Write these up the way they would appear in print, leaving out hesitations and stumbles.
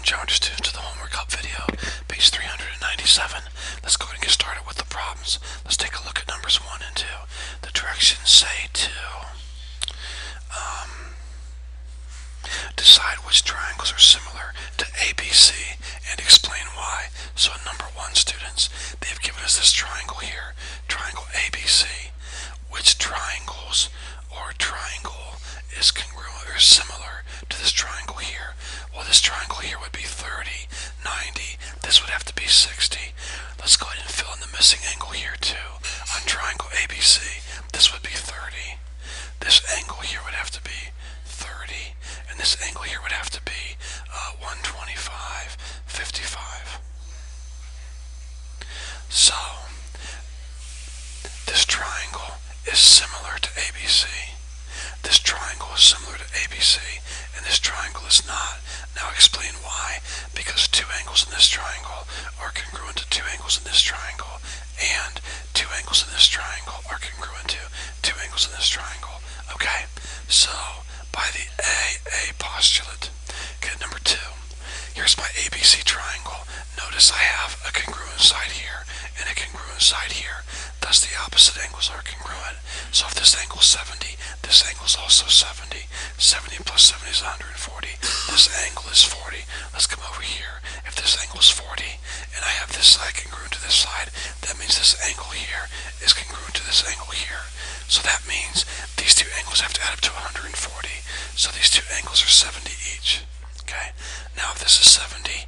Geometry students, to the homework help video, page 397. Let's go ahead and get started with the problems. Let's take a look at numbers 1 and 2. The directions say to decide which triangles are similar to ABC and explain why. So in number 1, students, they've given us this triangle here, triangle ABC. Which triangles or triangle is congruent or similar to this triangle here? Well, this triangle here would be 30, 90. This would have to be 60. Let's go ahead and fill in the missing angle here too. On triangle ABC, this would be 30. This angle here would have to be 30. And this angle here would have to be 125, 55. So, this triangle is similar to ABC. This triangle is similar to ABC, and this triangle is not. Now explain why. Because two angles in this triangle are congruent to two angles in this triangle, and two angles in this triangle are congruent to two angles in this triangle. Okay, so by the AA postulate. Okay, number 2. Here's my ABC triangle. Notice I have a congruent side here and a congruent side here. Thus the opposite angles are congruent. So if this angle is 70, this angle is also 70. 70 plus 70 is 140. This angle is 40. Let's come over here. If this angle is 40 and I have this side congruent to this side, that means this angle here is congruent to this angle here. So that means these two angles have to add up to 140. So these two angles are 70 each. Okay. Now if this is 70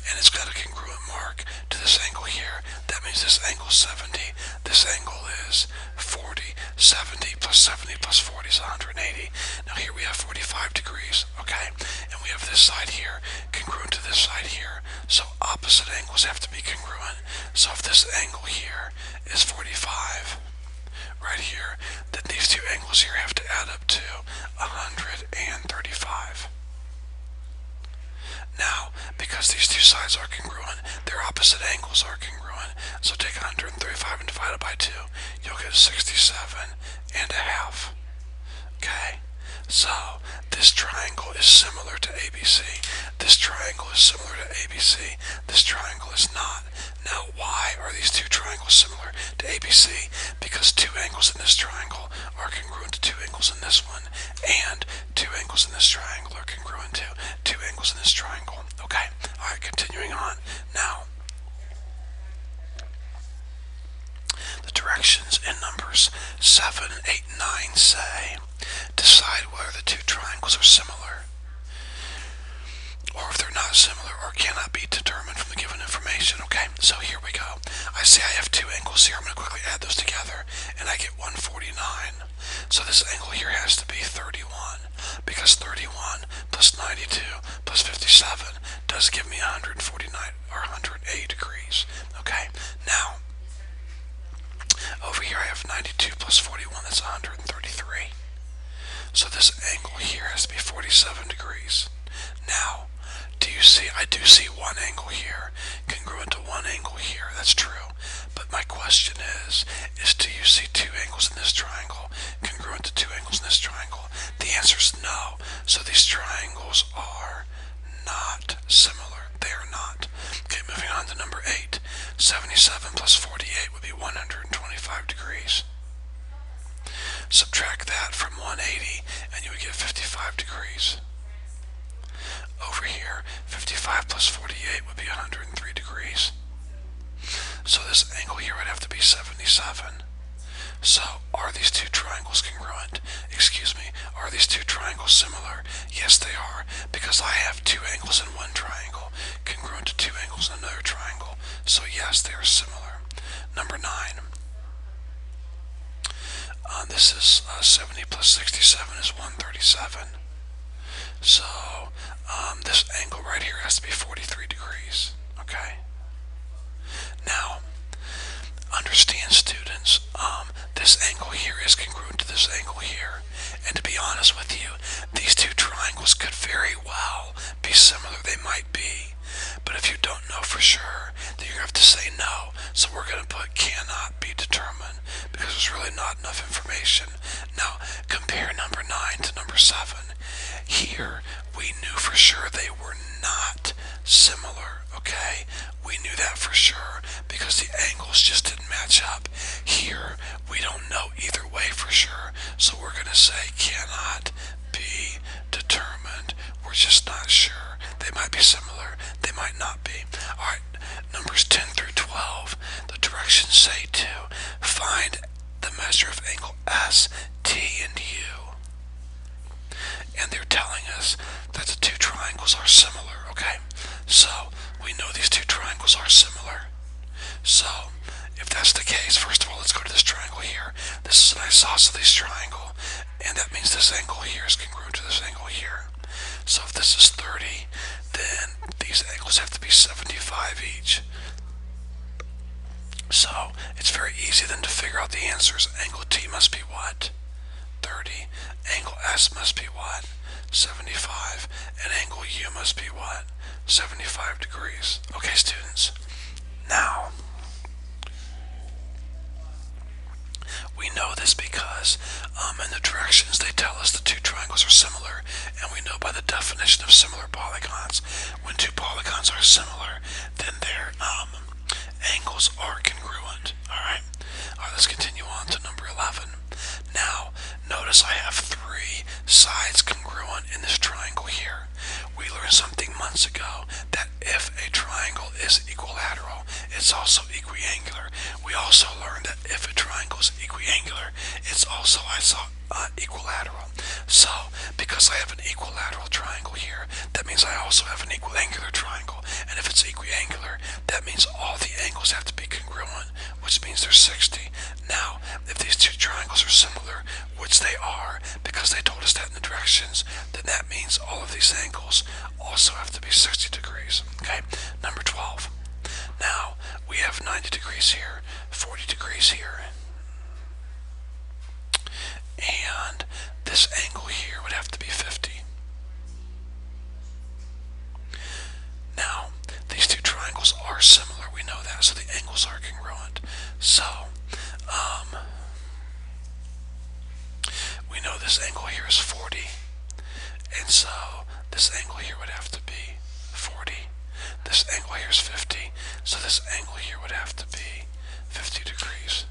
and it's got a congruent mark to this angle here, that means this angle is 70. This angle is 40. 70 plus 70 plus 40 is 180. Now here we have 45 degrees. Okay. And we have this side here congruent to this side here. So opposite angles have to be congruent. So if this angle here is 45 right here, then these two angles here have to add up to 135. Now, because these two sides are congruent, their opposite angles are congruent. So take 135 and divide it by 2. You'll get 67 and a half. Okay? So, this triangle is similar to ABC. This triangle is similar to ABC. This triangle is not. Now, why are these two triangles similar to ABC? Because two angles in this triangle are congruent to two angles in this one, and two angles in this triangle are congruent to two angles in this triangle. Okay? Alright, continuing on. Now, the directions in numbers 7, 8, 9 say, decide whether the two triangles are similar, or if they're not similar, or cannot be determined from the given information. Okay, so here we go. I say I have two angles here. I'm going to quickly add those together, and I get 149. So this angle here has to be 31, because 31 plus 92 plus 57 does give me 149, or 108 degrees. Okay, now, over here I have 92 plus 41, that's 133. So this angle here has to be 47 degrees. Now, do you see, I do see one angle here congruent to one angle here. That's true. But my question is do you see two angles in this triangle congruent to two angles in this triangle? The answer is no. So these triangles are not similar. They are not. Okay, moving on to number 8. 77 plus 48 would be 125 degrees. Subtract that from 180 and you would get 55 degrees. Over here, 55 plus 48 would be 103 degrees. So this angle here would have to be 77. So, are these two triangles congruent? Excuse me, are these two triangles similar? Yes, they are, because I have two angles in one triangle congruent to two angles in another triangle. So yes, they are similar. Number 9. This is 70 plus 67 is 137. So, this angle right here has to be 43 degrees. Okay? Now, understand, students, this angle here is congruent to this angle here. And to be honest with you, these two triangles could very well be similar. They might be. But But if you don't know for sure, then you're going to have to say no. So we're going to put cannot be determined because there's really not enough information. Now, compare number 9 to number 7. Here, we knew for sure they were not similar, okay? We knew that for sure because the angles just didn't match up. Here, we don't know either way for sure, so we're going to say cannot be determined. We're just not sure. They might be similar, they might not be. Alright, numbers 10 through 12. The directions say to find the measure of angle S, T, and U. And they're telling us that the two triangles are similar, okay? So, we know these two triangles are similar. So, if that's the case, first of all, let's go to this triangle here. This is an isosceles triangle, and that means this angle here is congruent to this angle here. So if this is 30, then these angles have to be 75 each. So it's very easy then to figure out the answers. Angle T must be what? 30. Angle S must be what? 75. And angle U must be what? 75 degrees. Okay, students. Now, we know this because in the directions they tell us the two triangles are similar, and we know by the definition of similar polygons, when two polygons are similar, then their angles are congruent. Alright, let's continue on to number 11. Now, notice I have 3 sides congruent in this triangle here. We learned something months ago that if a triangle is equilateral, it's also equiangular. We also learned that if a triangle is equiangular, it's also equilateral. So, because I have an equilateral triangle here, that means I also have an equiangular triangle. And if it's equiangular, that means all the angles have to be congruent, which means there's 60. Now, if these two triangles are similar, which they are, because they told us that in the directions, then that means all of these angles also have to be 60 degrees. Okay, number 12. Now, we have 90 degrees here, 40 degrees here, and this angle here would have to be 50. Now, these two triangles are similar, we know that, so the angles are congruent. So, we know this angle here is 40, and so this angle here would have to be 40. This angle here is 50, so this angle here would have to be 50 degrees.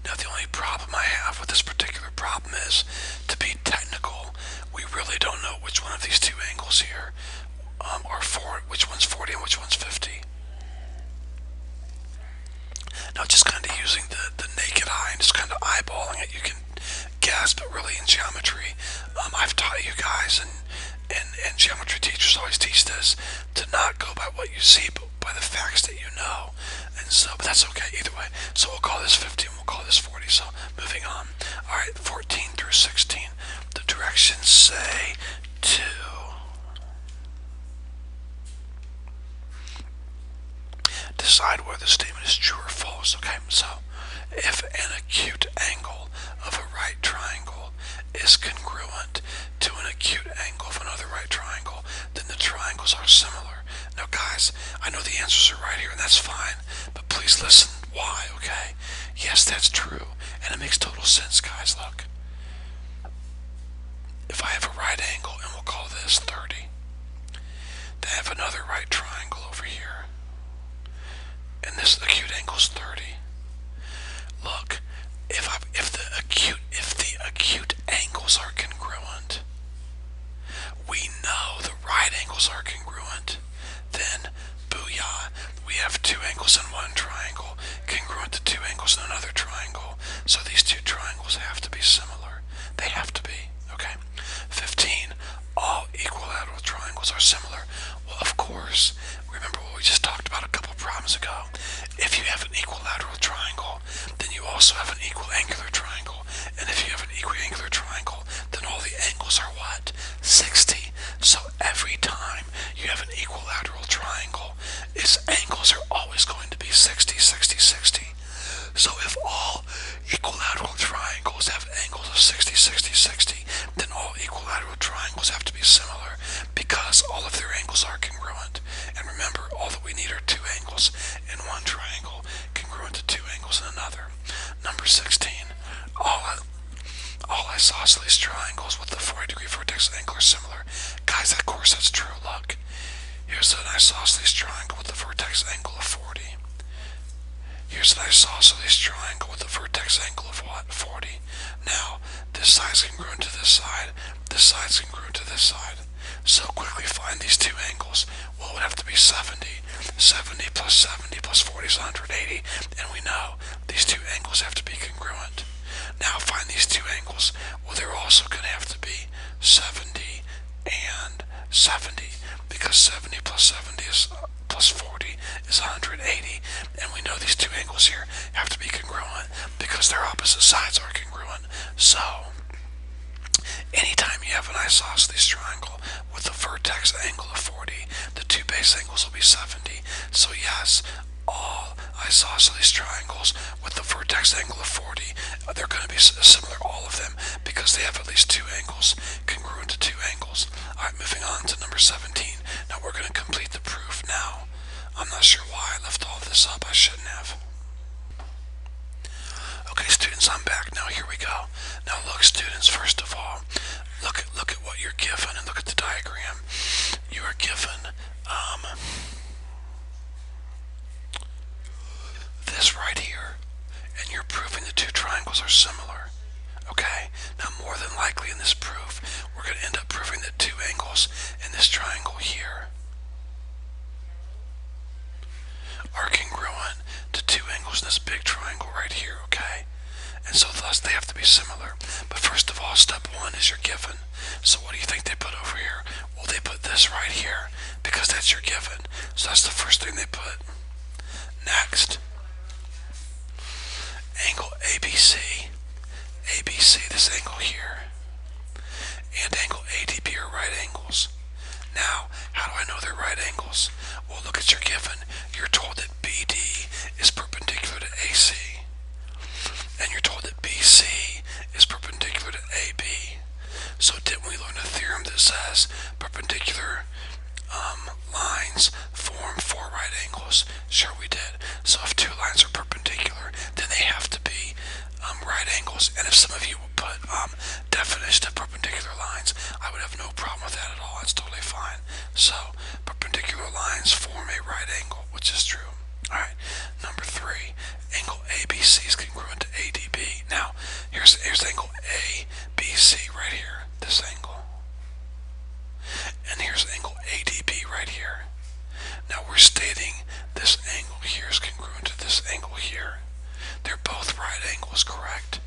Now, the only problem I have with this particular problem is, to be technical, we really don't know which one of these two angles here are 4, which one's 40 and which one's 50. Now, just kind of using the naked eye and just kind of eyeballing it, you can guess, but really in geometry, I've taught you guys, and geometry teachers always teach this, to not go by what you see, but by the facts that you know. And so, but that's okay either way. So we'll call this 50 and we'll call this 40. So moving on. Alright, 14 through 16. The directions say to decide whether the statement is true or false. Okay, so if an acute angle of a right triangle is congruent to an acute angle of another right triangle, then the triangles are similar. Now guys, I know the answers are right here, and that's fine, but please listen why, okay? Yes, that's true, and it makes total sense, guys. Look, if I have a right angle, and we'll call this 30, then I have another right triangle over here, and this acute angle is 30. Look, if the acute angles are congruent, we know the right angles are congruent, then booyah, we have two angles in one triangle congruent to two angles in another triangle. So these two triangles have to be similar. They have to be, okay? 15, all equilateral triangles are similar. Well, of course, remember what we just talked about a couple problems ago. If you have an equilateral triangle, then you also have an equiangular triangle. And if you have an equiangular triangle, then all the angles are what? 60. So every time you have an equilateral triangle, its angles are always going to be 60, 60, 60. So if all equilateral triangles have angles of 60, 60, 60, then all equilateral triangles have to be similar because all of their angles are congruent. And remember, all that we need are two angles in one triangle congruent to two angles in another. Number 16. All isosceles triangles with the 40-degree vertex angle are similar. Guys, of course that's true. Look. Here's an isosceles triangle with a vertex angle of 40. Here's an isosceles triangle with a vertex angle of what? 40. Now, this side's congruent to this side. This side's congruent to this side. So quickly find these two angles. Well, it would have to be 70. 70 plus 70 plus 40 is 180. And we know these two angles have to be congruent. Now find these two angles. Well, they're also going to have to be 70 and 70. Because 70 plus 70 is plus 40 is 180, and we know these two angles here have to be congruent because their opposite sides are congruent. So, anytime you have an isosceles triangle with a vertex angle of 40, the two base angles will be 70. So yes, all isosceles triangles with the vertex angle of 40, they're going to be similar, all of them, because they have at least two angles congruent to two angles. Alright, moving on to number 17. Now we're going to complete the proof now. I'm not sure why I left all this up. I shouldn't have. Okay, students, I'm back. Now here we go. Now look, students, first of all, look at what you're given and look at the diagram. You are given this right here, and you're proving the two triangles are similar. Okay, now more than likely in this proof, we're going to end up proving that two angles in this triangle here are congruent to two angles in this big triangle right here, okay? And so thus they have to be similar. But first of all, step one is your given. So what do you think they put over here? Well, they put this right here because that's your given. So that's the first thing they put. Next, angle ABC. ABC, this angle here, and angle ADB are right angles. Now, how do I know they're right angles? Well, look at your given. You're told that BD is perpendicular to AC, and you're told that BC is perpendicular to AB. So didn't we learn a theorem that says perpendicular lines form four right angles? Sure we did. So if two lines are perpendicular, then they have to be right angles. And if some of you would put definition of perpendicular lines, I would have no problem with that at all. It's totally fine. So perpendicular lines form a right angle, which is true. Alright, number 3, angle ABC is congruent to ADB. Now, here's angle ABC right here, this angle. And here's angle ADB right here. Now we're stating this angle here is congruent to this angle here. They're both right angles, correct?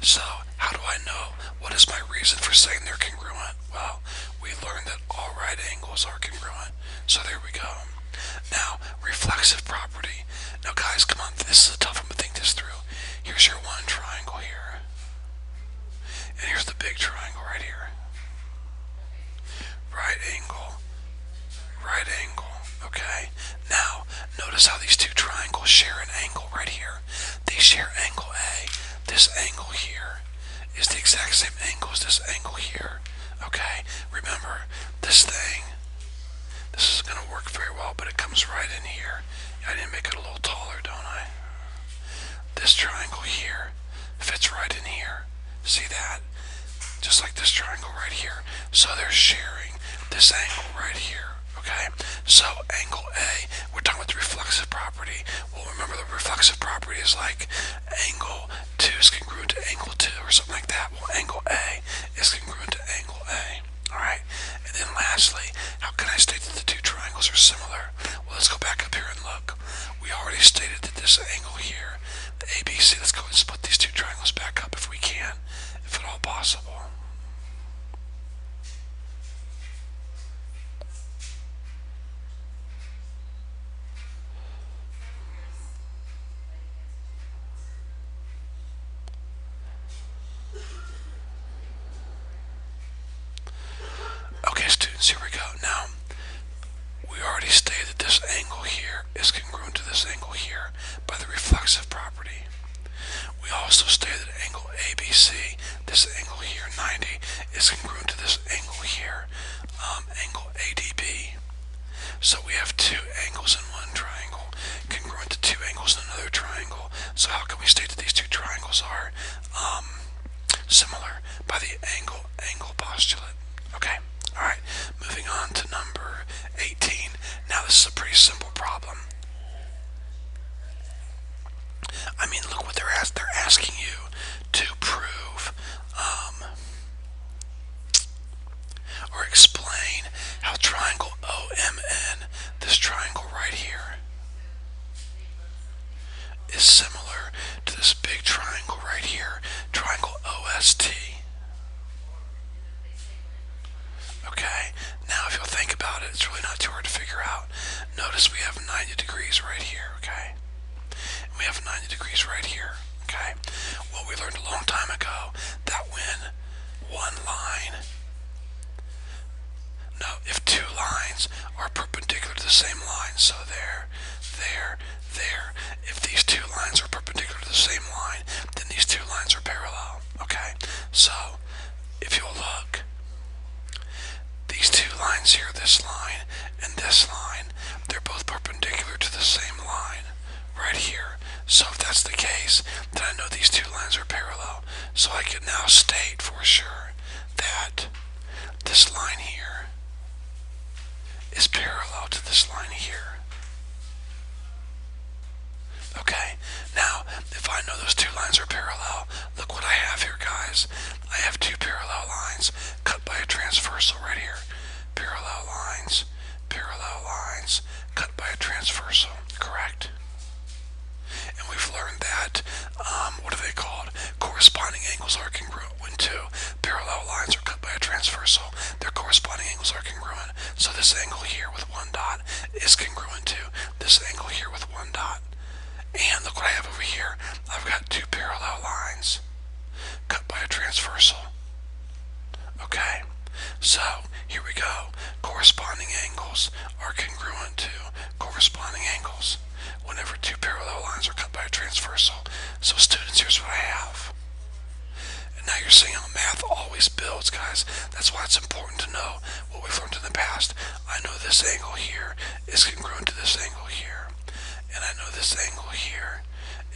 So, how do I know? What is my reason for saying they're congruent? Well, we learned that all right angles are congruent. So there we go. Now, reflexive property. Now guys, come on, this is a tough one, but think this through. Here's your one triangle here. And here's the big triangle right here. Right angle. Right angle. Okay? Now, notice how these two triangles share an angle right here. They share angle A. This angle here is the exact same angle as this angle here. Okay? Remember, this thing, this is going to work very well, but it comes right in here. I didn't make it a little taller, don't I? This triangle here fits right in here. See that? Just like this triangle right here. So they're sharing this angle right here. Okay? So angle A, we're talking about the reflexive property. Well, remember the reflexive property is like angle 2 is congruent to angle 2 or something like that. Well, angle A is congruent to angle A. Alright? And then lastly, how can I state that the two triangles are similar? Well, let's go back up here and look. We already stated that this angle here, the ABC, let's go ahead and split these two triangles back up if we can, if at all possible. Okay, students, here we go. Now, we already stated that this angle here is congruent to this angle here by the reflexive property. We also stated that angle ABC, this angle here, 90, is congruent to this angle here, angle ADB. So we have two angles in one triangle, congruent to two angles in another triangle. So how can we state that these two triangles are similar? By the angle postulate. Okay, alright, moving on to number 18. Now this is a pretty simple problem. I mean, look what they're asking you to prove or explain how triangle OMN, this triangle right here, is similar to this big triangle right here, triangle OST. Okay, now if you'll think about it, it's really not too hard to figure out. Notice we have 90 degrees right here, okay? And we have 90 degrees right here, okay? Well, we learned a long time ago that when one line, no, if two lines are perpendicular to the same line, so there, if these two lines are perpendicular to the same line, then these two lines are parallel, okay? So, if you'll look, these two lines here, this line and this line, they're both perpendicular to the same line right here. So if that's the case, then I know these two lines are parallel. So I can now state for sure that this line here is parallel to this line here. Okay, now if I know those two lines are parallel, look what I have here, guys. I have two parallel lines cut by a transversal right here. Parallel lines, cut by a transversal, correct? And we've learned that, what are they called? Corresponding angles are congruent. When two parallel lines are cut by a transversal, their corresponding angles are congruent. So this angle here with one dot is congruent to this angle here with one dot. And look what I have over here. I've got two parallel lines cut by a transversal. Okay, so here we go. Corresponding angles are congruent to corresponding angles whenever two parallel lines are cut by a transversal. So students, here's what I have. And now you're seeing how math always builds, guys. That's why it's important to know what we've learned in the past. I know this angle here is congruent to this angle here. And I know this angle here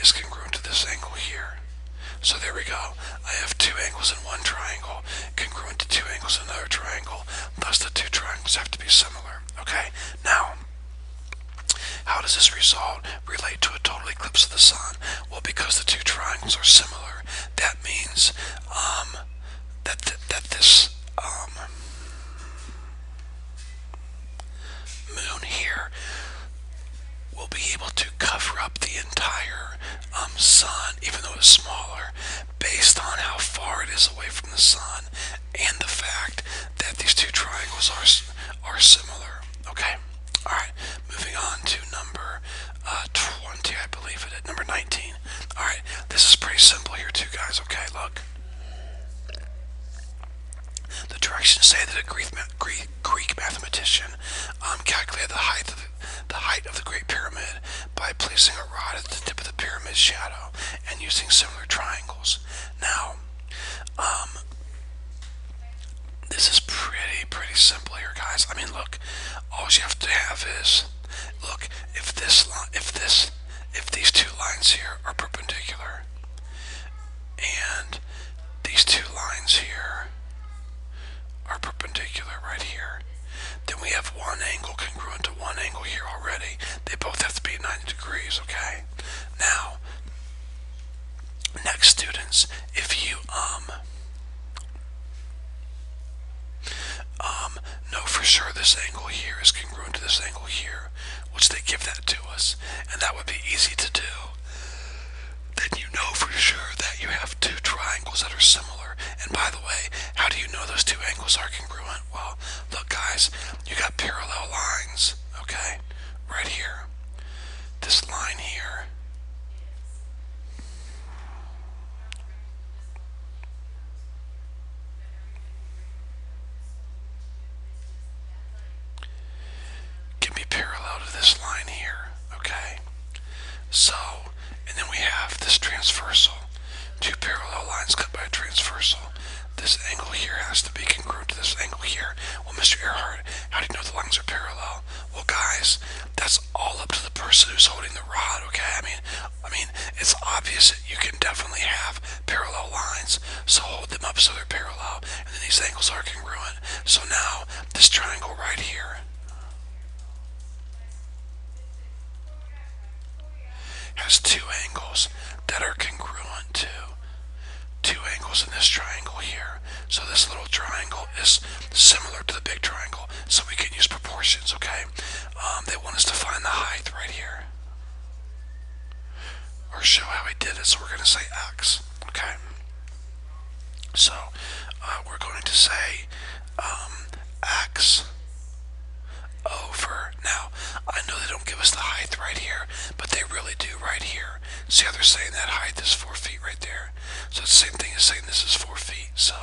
is congruent to this angle here. So there we go. I have two angles in one triangle congruent to two angles in another triangle. Thus the two triangles have to be similar. Okay, now, how does this result relate to a total eclipse of the sun? Well, because the two triangles are similar, that means that this moon here will be able to cover up the entire sun, even though it's smaller, based on how far it is away from the sun and the fact that these two triangles are similar. Okay, all right, moving on to number 20, I believe it is, number 19. All right, this is pretty simple here too, guys. Okay, look. The directions say that a Greek mathematician calculated the height of the Great Pyramid by placing a rod at the tip of the pyramid's shadow and using similar triangles. Now, this is pretty simple here, guys. I mean, look, all you have to have is, look, if these two lines here are perpendicular, and these two lines here are perpendicular right here, then we have one angle congruent to one angle here already. They both have to be 90 degrees, okay? Now, next, students, if you know for sure this angle here is congruent to this angle here, which they give that to us, and that would be easy to do, then you know for sure that you have two triangles that are similar. And by the way, how do you know those two angles are congruent? Well, look, guys, you got parallel lines, okay, right here. This line here can be parallel to this line here, okay? So, and then we have this transversal. So now, this triangle right here has two angles that are congruent to two angles in this triangle here. So this little triangle is similar to the big triangle, so we can use proportions, okay? They want us to find the height right here, or show how he did it, so we're going to say x, okay? So we're going to say x over, now I know they don't give us the height right here, but they really do right here. See how they're saying that height is 4 feet right there? So it's the same thing as saying this is 4 feet. So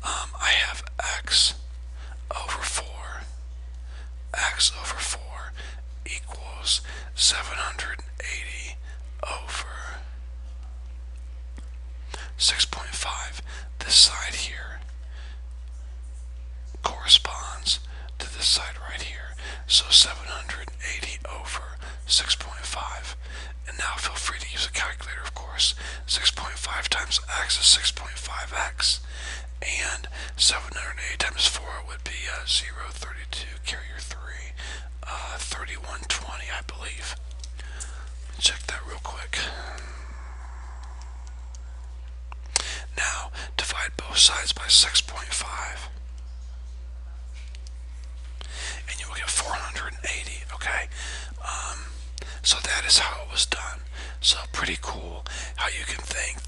I have x over 4, x over 4 equals 780 over 6.5. This side here corresponds to this side right here. So 780 over 6.5. And now feel free to use a calculator, of course. 6.5 times x is 6.5x. And 780 times 4 would be 0.32, carry your 3, 3120, I believe. Check that real quick. Now, divide both sides by 6.5. And you will get 480, okay? So that is how it was done. So pretty cool how you can think.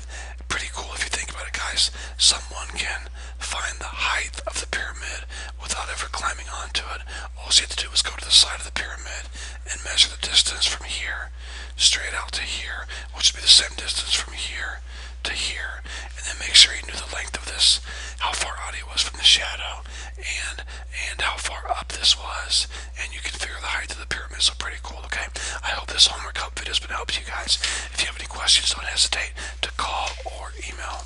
Pretty cool if you think about it, guys. Someone can find the height of the pyramid without ever climbing onto it. All you have to do is go to the side of the pyramid and measure the distance from here straight out to here, which would be the same distance from here to here, and then make sure you knew the length of this, how far out he was from the shadow, and how far up this was, and you can figure the height of the pyramid. So pretty cool, okay? I hope this homework help video has been helpful to you guys. If you have any questions, don't hesitate to call or email.